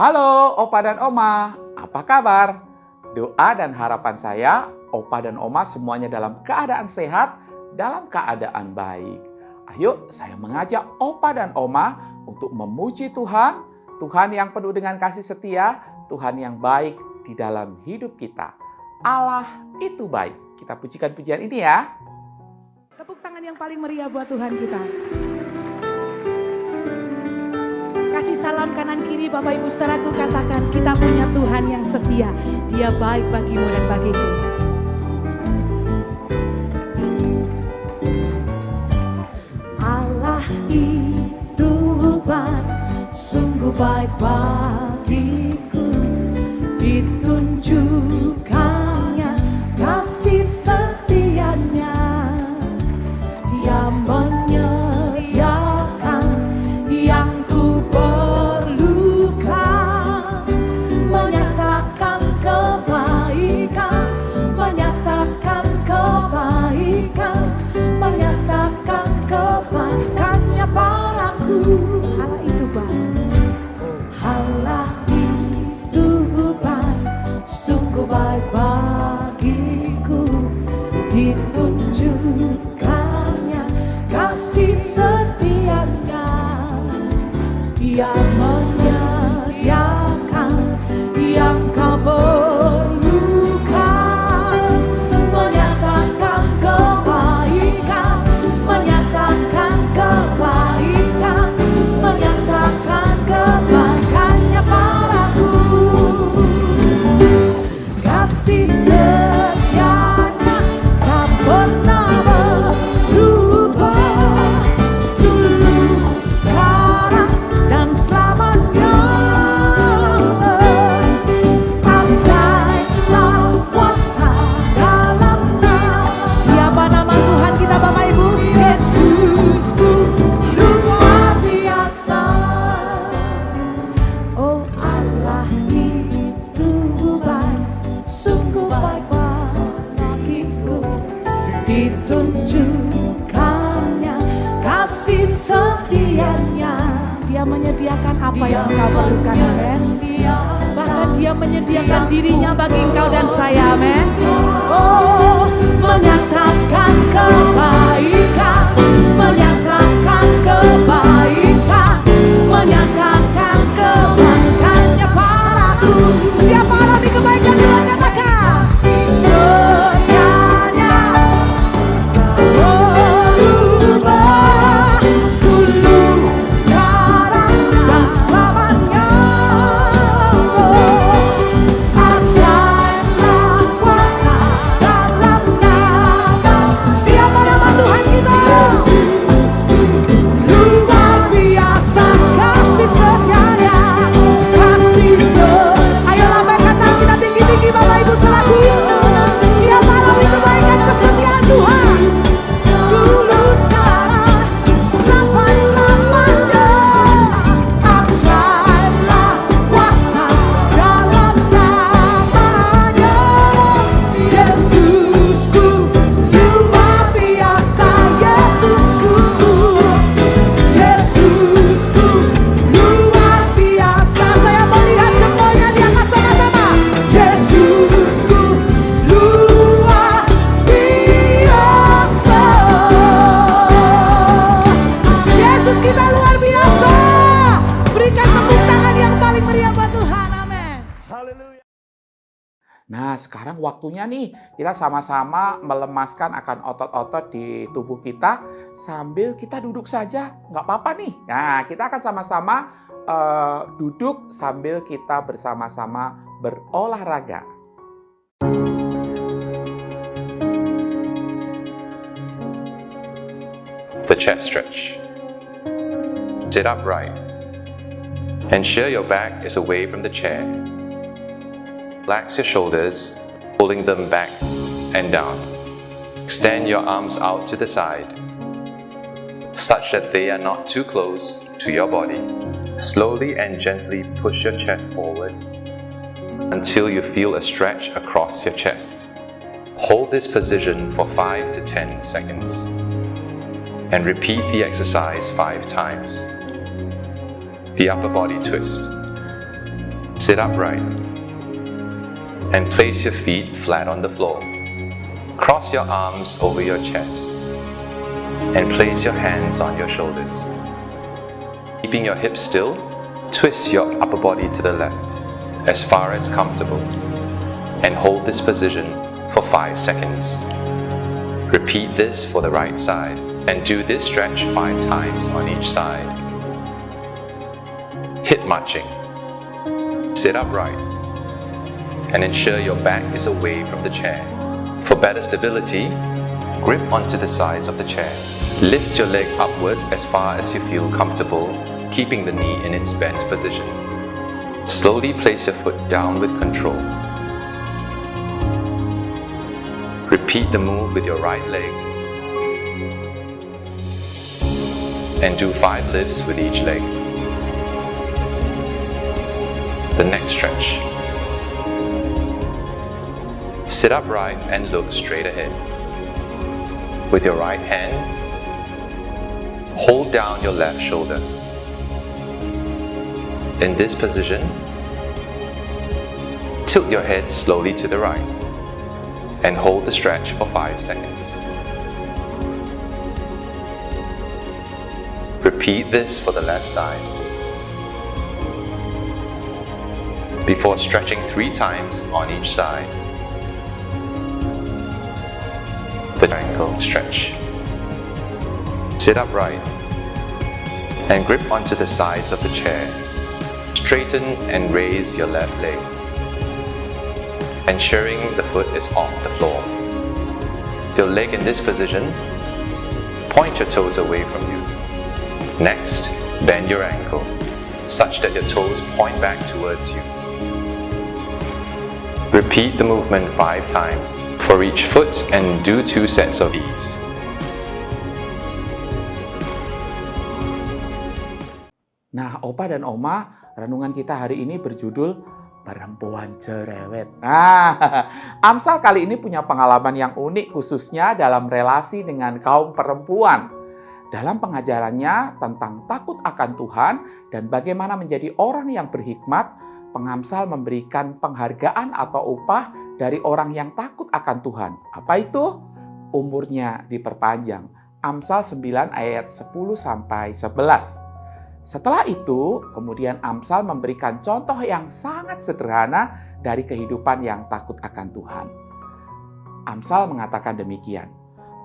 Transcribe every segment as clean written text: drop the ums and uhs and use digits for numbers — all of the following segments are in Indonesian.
Halo Opa dan Oma, apa kabar? Doa dan harapan saya, Opa dan Oma semuanya dalam keadaan sehat, dalam keadaan baik. Ayo saya mengajak Opa dan Oma untuk memuji Tuhan, Tuhan yang penuh dengan kasih setia, Tuhan yang baik di dalam hidup kita. Allah itu baik. Kita pujikan pujian ini ya. Tepuk tangan yang paling meriah buat Tuhan kita. Kasih salam kanan kiri Bapak Ibu saudaraku, katakan kita punya Tuhan yang setia. Dia baik bagimu dan bagiku. Allah itu baik, sungguh baik bagiku. Ditunjukkannya kasih setianya. Dia menyediakan yang ku perlukan, menyatakan kebaikan, menyatakan kebaikan, menyatakan kebaikannya padaku. Allah itu baik, Allah itu baik, sungguh baik bagiku. Ditunjukkannya kasih setianya. Dia menyediakan yang kau perlukan, menyatakan kebaikan, menyatakan kebaikan, menyatakan kebaikannya padaku. Kasih setianya tak pernah berubah, dulu, sekarang, dan selamanya. Ajaiblah kuasa dalam nama. Siapa nama Tuhan kita Bapak Ibu? Yesusku luar biasa. Oh Allah itu baik, sungguh baik bagiku. Ditunjukkannya kasih setianya. Dia menyediakan apa yang engkau perlukan, amen. Bahkan dia menyediakan dirinya bagi engkau dan saya, amen. Oh, menyatakan kebaikan, menyatakan kebaikan, menyatakan kebaikannya padaku. Siapa alami kebaikan Tuhan, katakan setianya berubah, dulu, sekarang, dan selamanya. Ajaiblah kuasa dalam nama. Siapa nama Tuhan kita? Luar biasa kasih setianya, kasih ayo lambaikan tangan kita tinggi-tinggi Bapak Ibu saudaraku. Siapa alami kebaikan kesetiaan Tuhan? Dulu, sekarang, sampai selamanya. Ajaiblah kuasa dalam namanya. Yesusku luar biasa, Yesusku, Yesusku luar biasa. Saya melihat semuanya di atas sama-sama. Yesusku luar biasa. Yesus kita luar biasa. Berikan tepuk tangan yang paling meriah buat Tuhan, amin. Nah, sekarang waktunya nih kita sama-sama melemaskan akan otot-otot di tubuh kita sambil kita duduk saja, nggak apa-apa nih. Nah, kita akan sama-sama duduk sambil kita bersama-sama berolahraga. The chest stretch. Sit upright. Ensure your back is away from the chair. Relax your shoulders, pulling them back and down. Extend your arms out to the side, such that they are not too close to your body. Slowly and gently push your chest forward until you feel a stretch across your chest. Hold this position for 5 to 10 seconds and repeat the exercise 5 times. The upper body twist. Sit upright and place your feet flat on the floor. Cross your arms over your chest and place your hands on your shoulders. Keeping your hips still, twist your upper body to the left as far as comfortable and hold this position for 5 seconds. Repeat this for the right side and do this stretch 5 times on each side. Hip marching. Sit upright and ensure your back is away from the chair. For better stability, grip onto the sides of the chair. Lift your leg upwards as far as you feel comfortable, keeping the knee in its bent position. Slowly place your foot down with control. Repeat the move with your right leg. And do 5 lifts with each leg. The next stretch. Sit upright and look straight ahead. With your right hand, hold down your left shoulder. In this position, tilt your head slowly to the right and hold the stretch for 5 seconds. Repeat this for the left side. Before stretching 3 times on each side. The ankle stretch. Sit upright and grip onto the sides of the chair. Straighten and raise your left leg, ensuring the foot is off the floor. With your leg in this position, point your toes away from you. Next, bend your ankle, such that your toes point back towards you. Repeat the movement 5 times for each foot and do 2 sets of these. Nah, Opa dan Oma, renungan kita hari ini berjudul Perempuan Cerewet. Nah, Amsal kali ini punya pengalaman yang unik khususnya dalam relasi dengan kaum perempuan. Dalam pengajarannya tentang takut akan Tuhan dan bagaimana menjadi orang yang berhikmat, pengamsal memberikan penghargaan atau upah dari orang yang takut akan Tuhan. Apa itu? Umurnya diperpanjang. Amsal 9 ayat 10-11. Setelah itu, kemudian Amsal memberikan contoh yang sangat sederhana dari kehidupan yang takut akan Tuhan. Amsal mengatakan demikian,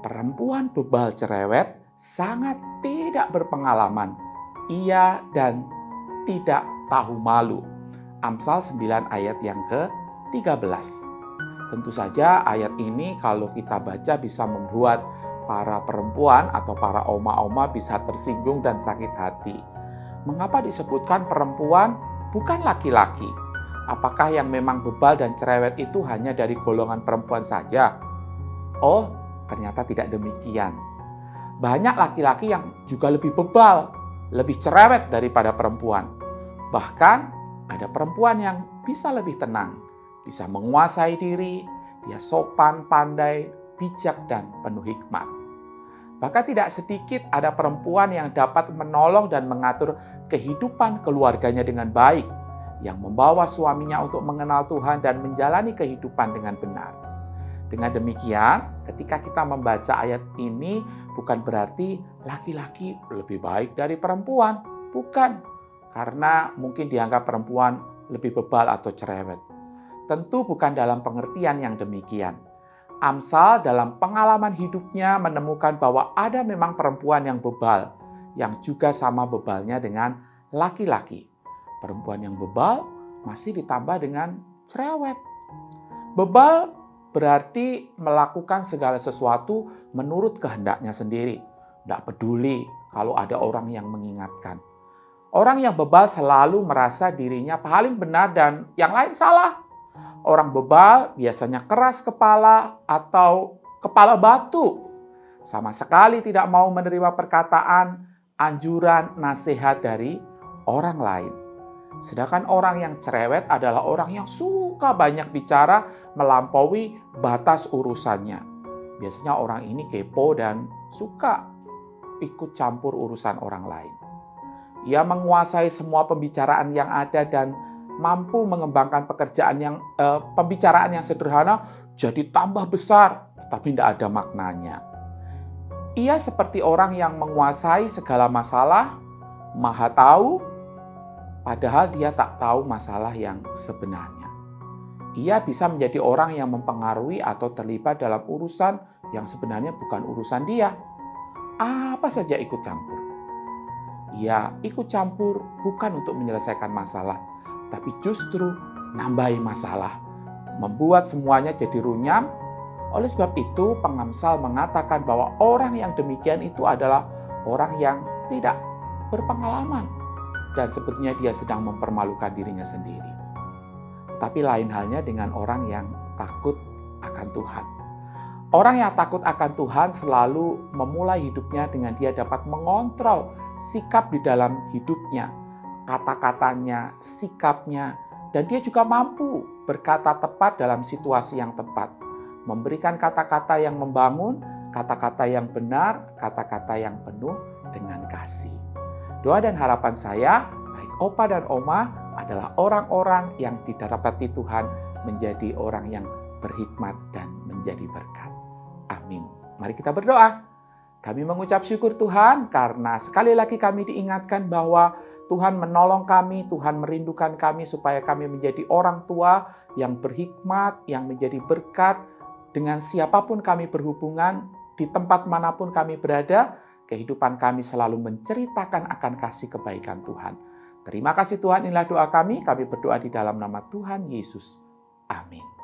perempuan bebal cerewet sangat tidak berpengalaman, ia dan tidak tahu malu. Amsal 9 ayat yang ke-13. Tentu saja ayat ini kalau kita baca bisa membuat para perempuan atau para oma-oma bisa tersinggung dan sakit hati. Mengapa disebutkan perempuan bukan laki-laki? Apakah yang memang bebal dan cerewet itu hanya dari golongan perempuan saja? Oh, ternyata tidak demikian. Banyak laki-laki yang juga lebih bebal, lebih cerewet daripada perempuan. Bahkan ada perempuan yang bisa lebih tenang, bisa menguasai diri, dia sopan, pandai, bijak, dan penuh hikmat. Bahkan tidak sedikit ada perempuan yang dapat menolong dan mengatur kehidupan keluarganya dengan baik, yang membawa suaminya untuk mengenal Tuhan dan menjalani kehidupan dengan benar. Dengan demikian, ketika kita membaca ayat ini, bukan berarti laki-laki lebih baik dari perempuan. Bukan, karena mungkin dianggap perempuan lebih bebal atau cerewet. Tentu bukan dalam pengertian yang demikian. Amsal dalam pengalaman hidupnya menemukan bahwa ada memang perempuan yang bebal, yang juga sama bebalnya dengan laki-laki. Perempuan yang bebal masih ditambah dengan cerewet. Bebal berarti melakukan segala sesuatu menurut kehendaknya sendiri. Tidak peduli kalau ada orang yang mengingatkan. Orang yang bebal selalu merasa dirinya paling benar dan yang lain salah. Orang bebal biasanya keras kepala atau kepala batu. Sama sekali tidak mau menerima perkataan, anjuran, nasihat dari orang lain. Sedangkan orang yang cerewet adalah orang yang suka banyak bicara melampaui batas urusannya. Biasanya orang ini kepo dan suka ikut campur urusan orang lain. Ia menguasai semua pembicaraan yang ada dan mampu mengembangkan pekerjaan yang pembicaraan yang sederhana jadi tambah besar, tapi tidak ada maknanya. Ia seperti orang yang menguasai segala masalah, maha tahu, padahal dia tak tahu masalah yang sebenarnya. Ia bisa menjadi orang yang mempengaruhi atau terlibat dalam urusan yang sebenarnya bukan urusan dia. Apa saja ikut campur. Ia ikut campur bukan untuk menyelesaikan masalah, tapi justru nambahi masalah, membuat semuanya jadi runyam. Oleh sebab itu, pengamsal mengatakan bahwa orang yang demikian itu adalah orang yang tidak berpengalaman dan sebetulnya dia sedang mempermalukan dirinya sendiri. Tapi lain halnya dengan orang yang takut akan Tuhan. Orang yang takut akan Tuhan selalu memulai hidupnya dengan dia dapat mengontrol sikap di dalam hidupnya, kata-katanya, sikapnya, dan dia juga mampu berkata tepat dalam situasi yang tepat, memberikan kata-kata yang membangun, kata-kata yang benar, kata-kata yang penuh dengan kasih. Doa dan harapan saya, baik Opa dan Oma, adalah orang-orang yang didapati Tuhan menjadi orang yang berhikmat dan menjadi berkat. Amin. Mari kita berdoa. Kami mengucap syukur Tuhan karena sekali lagi kami diingatkan bahwa Tuhan menolong kami, Tuhan merindukan kami supaya kami menjadi orang tua yang berhikmat, yang menjadi berkat dengan siapapun kami berhubungan, di tempat manapun kami berada, kehidupan kami selalu menceritakan akan kasih kebaikan Tuhan. Terima kasih Tuhan, inilah doa kami berdoa di dalam nama Tuhan Yesus. Amin.